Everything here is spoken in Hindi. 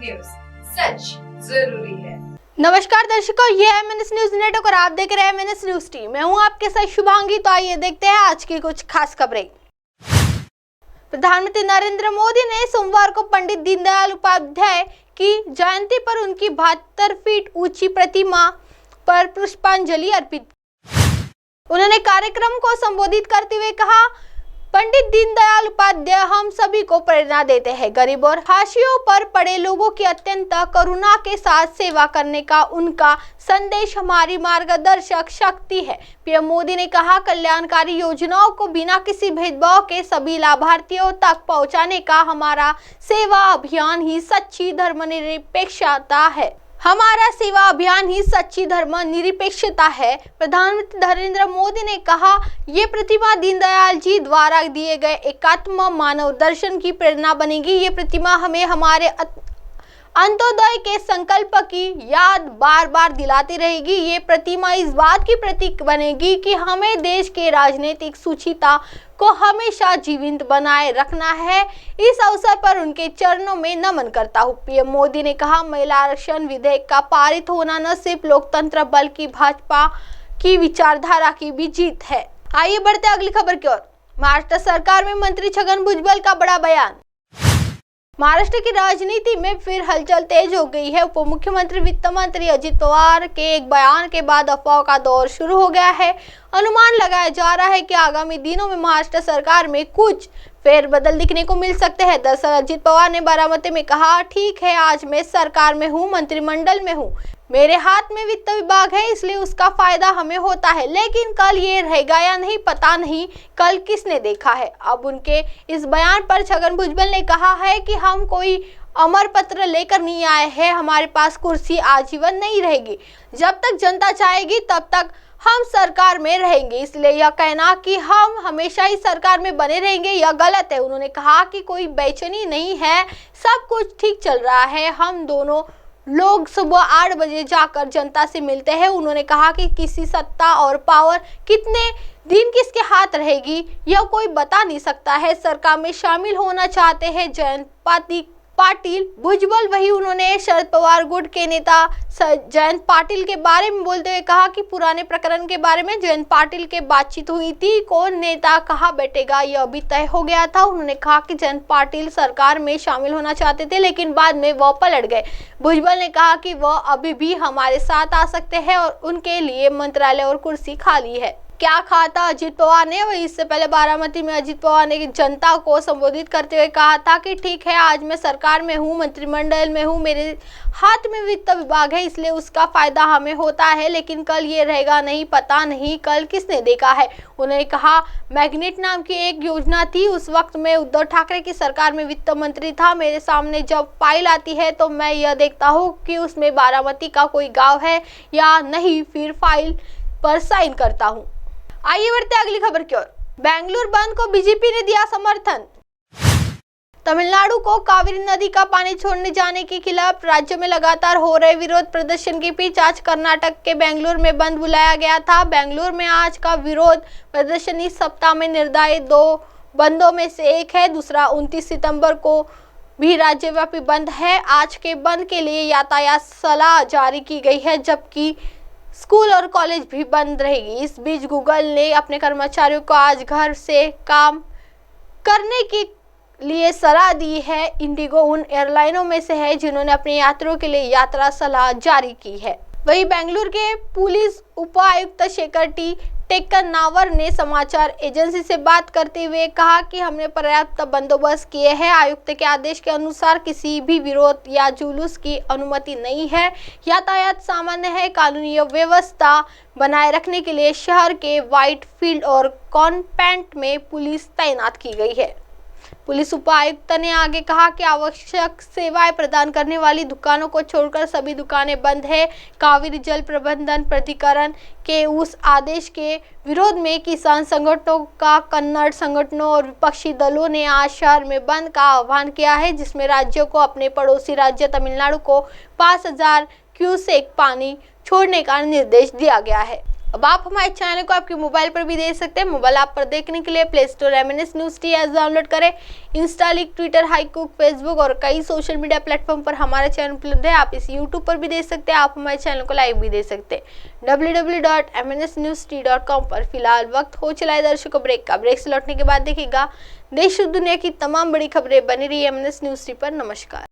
न्यूज, सच जरूरी है। नमस्कार दर्शकों, ये है MNS न्यूज नेटवर्क और आप देख रहे हैं MNS न्यूज टीम। मैं हूं आपके साथ शुभांगी। तो आइए देखते हैं आज की कुछ खास खबरें। प्रधानमंत्री नरेंद्र मोदी ने सोमवार को पंडित दीनदयाल उपाध्याय की जयंती पर उनकी 72 फीट ऊंची प्रतिमा पर पुष्पांजलि अर्पित। उन्होंने कार्यक्रम को संबोधित करते हुए कहा, पंडित दीनदयाल उपाध्याय हम सभी को प्रेरणा देते हैं। गरीब और हाशियों पर पड़े लोगों की अत्यंत करुणा के साथ सेवा करने का उनका संदेश हमारी मार्गदर्शक शक्ति है। पीएम मोदी ने कहा, कल्याणकारी योजनाओं को बिना किसी भेदभाव के सभी लाभार्थियों तक पहुंचाने का हमारा सेवा अभियान ही सच्ची धर्मनिरपेक्षता है। हमारा सेवा अभियान ही सच्ची धर्मनिरपेक्षता है। प्रधानमंत्री नरेंद्र मोदी ने कहा, ये प्रतिमा दीनदयाल जी द्वारा दिए गए एकात्म मानव दर्शन की प्रेरणा बनेगी। ये प्रतिमा हमें हमारे अंत्योदय के संकल्प की याद बार बार दिलाती रहेगी। ये प्रतिमा इस बात की प्रतीक बनेगी कि हमें देश के राजनीतिक सुचिता को हमेशा जीवित बनाए रखना है। इस अवसर पर उनके चरणों में नमन करता हूँ। पीएम मोदी ने कहा, महिला आरक्षण विधेयक का पारित होना न सिर्फ लोकतंत्र बल्कि भाजपा की विचारधारा की भी जीत है। आइए बढ़ते अगली खबर की ओर। महाराष्ट्र सरकार में मंत्री छगन भुजबल का बड़ा बयान। महाराष्ट्र की राजनीति में फिर हलचल तेज हो गई है। उप मुख्यमंत्री वित्त मंत्री अजित पवार के एक बयान के बाद अफवाह का दौर शुरू हो गया है। अनुमान लगाया जा रहा है कि आगामी दिनों में महाराष्ट्र सरकार में कुछ फेरबदल दिखने को मिल सकते हैं। दरअसल अजित पवार ने बारामती में कहा, ठीक है, आज मैं सरकार में हूँ, मंत्रिमंडल में हूँ, मेरे हाथ में वित्त विभाग है, इसलिए उसका फायदा हमें होता है, लेकिन कल ये रहेगा या नहीं पता नहीं, कल किसने देखा है। अब उनके इस बयान पर छगन भुजबल ने कहा है कि हम कोई अमर पत्र लेकर नहीं आए हैं, हमारे पास कुर्सी आजीवन नहीं रहेगी, जब तक जनता चाहेगी तब तक हम सरकार में रहेंगे, इसलिए यह कहना कि हम हमेशा ही सरकार में बने रहेंगे यह गलत है। उन्होंने कहा कि कोई बेचैनी नहीं है, सब कुछ ठीक चल रहा है। हम दोनों लोग सुबह 8 बजे जाकर जनता से मिलते हैं। उन्होंने कहा कि किसी सत्ता और पावर कितने दिन किसके हाथ रहेगी यह कोई बता नहीं सकता है। सरकार में शामिल होना चाहते हैं जयंत पाटिल भुजबल। वही उन्होंने शरद पवार गुट के नेता जयंत पाटिल के बारे में बोलते हुए कहा कि पुराने प्रकरण के बारे में जयंत पाटिल के बातचीत हुई थी, कौन नेता कहाँ बैठेगा यह अभी तय हो गया था। उन्होंने कहा कि जयंत पाटिल सरकार में शामिल होना चाहते थे, लेकिन बाद में वह पलट गए। भुजबल ने कहा कि वह अभी भी हमारे साथ आ सकते हैं और उनके लिए मंत्रालय और कुर्सी खाली है। क्या कहा था अजित पवार ने? वही इससे पहले बारामती में अजित पवार ने जनता को संबोधित करते हुए कहा था कि ठीक है, आज मैं सरकार में हूँ, मंत्रिमंडल में हूँ, मेरे हाथ में वित्त विभाग है, इसलिए उसका फायदा हमें होता है, लेकिन कल ये रहेगा नहीं पता नहीं, कल किसने देखा है। उन्होंने कहा, मैग्नेट नाम की एक योजना थी, उस वक्त मैं उद्धव ठाकरे की सरकार में वित्त मंत्री था। मेरे सामने जब फाइल आती है तो मैं यह देखता हूँ कि उसमें बारामती का कोई गाँव है या नहीं, फिर फाइल पर साइन करता हूँ। आइए बढ़ते अगली खबर की ओर। बेंगलुरु बंद को बीजेपी ने दिया समर्थन। तमिलनाडु को कावेरी नदी का पानी छोड़ने जाने के खिलाफ राज्य में लगातार हो रहे विरोध प्रदर्शन के बीच आज कर्नाटक के बेंगलुरु में बंद बुलाया गया था। बेंगलुरु में आज का विरोध प्रदर्शन इस सप्ताह में निर्धारित 2 बंदों में से एक है। दूसरा 29 सितंबर को भी राज्यव्यापी बंद है। आज के बंद के लिए यातायात सलाह जारी की गई है, जबकि स्कूल और कॉलेज भी बंद रहेगी। इस बीच गूगल ने अपने कर्मचारियों को आज घर से काम करने के लिए सलाह दी है। इंडिगो उन एयरलाइनों में से है जिन्होंने अपने यात्रियों के लिए यात्रा सलाह जारी की है। वहीं बेंगलुरु के पुलिस उपायुक्त शेखर टी टेक्कनावर ने समाचार एजेंसी से बात करते हुए कहा कि हमने पर्याप्त बंदोबस्त किए हैं। आयुक्त के आदेश के अनुसार किसी भी विरोध या जुलूस की अनुमति नहीं है। यातायात सामान्य है। कानूनी व्यवस्था बनाए रखने के लिए शहर के व्हाइट फील्ड और कॉन्पेंट में पुलिस तैनात की गई है। पुलिस उपायुक्त ने आगे कहा कि आवश्यक सेवाएं प्रदान करने वाली दुकानों को छोड़कर सभी दुकानें बंद है। कावेरी जल प्रबंधन प्राधिकरण के उस आदेश के विरोध में किसान संगठनों का कन्नड़ संगठनों और विपक्षी दलों ने आज शहर में बंद का आह्वान किया है, जिसमें राज्यों को अपने पड़ोसी राज्य तमिलनाडु को 5000 क्यूसेक पानी छोड़ने का निर्देश दिया गया है। अब आप हमारे चैनल को आपके मोबाइल पर भी देख सकते हैं। मोबाइल ऐप पर देखने के लिए play store MNS news T app download करें। इंस्टा, लिंक, ट्विटर, हाईकुक, फेसबुक और कई सोशल मीडिया प्लेटफॉर्म पर हमारा चैनल उपलब्ध है। आप इस यूट्यूब पर भी देख सकते हैं। आप हमारे चैनल को लाइव भी देख सकते हैं www.mnsnewst.com पर। फिलहाल वक्त हो चला है दर्शकों ब्रेक का। ब्रेक से लौटने के बाद देखिएगा देश और दुनिया की तमाम बड़ी खबरें। बनी रही MNS न्यूज़ टी पर। नमस्कार।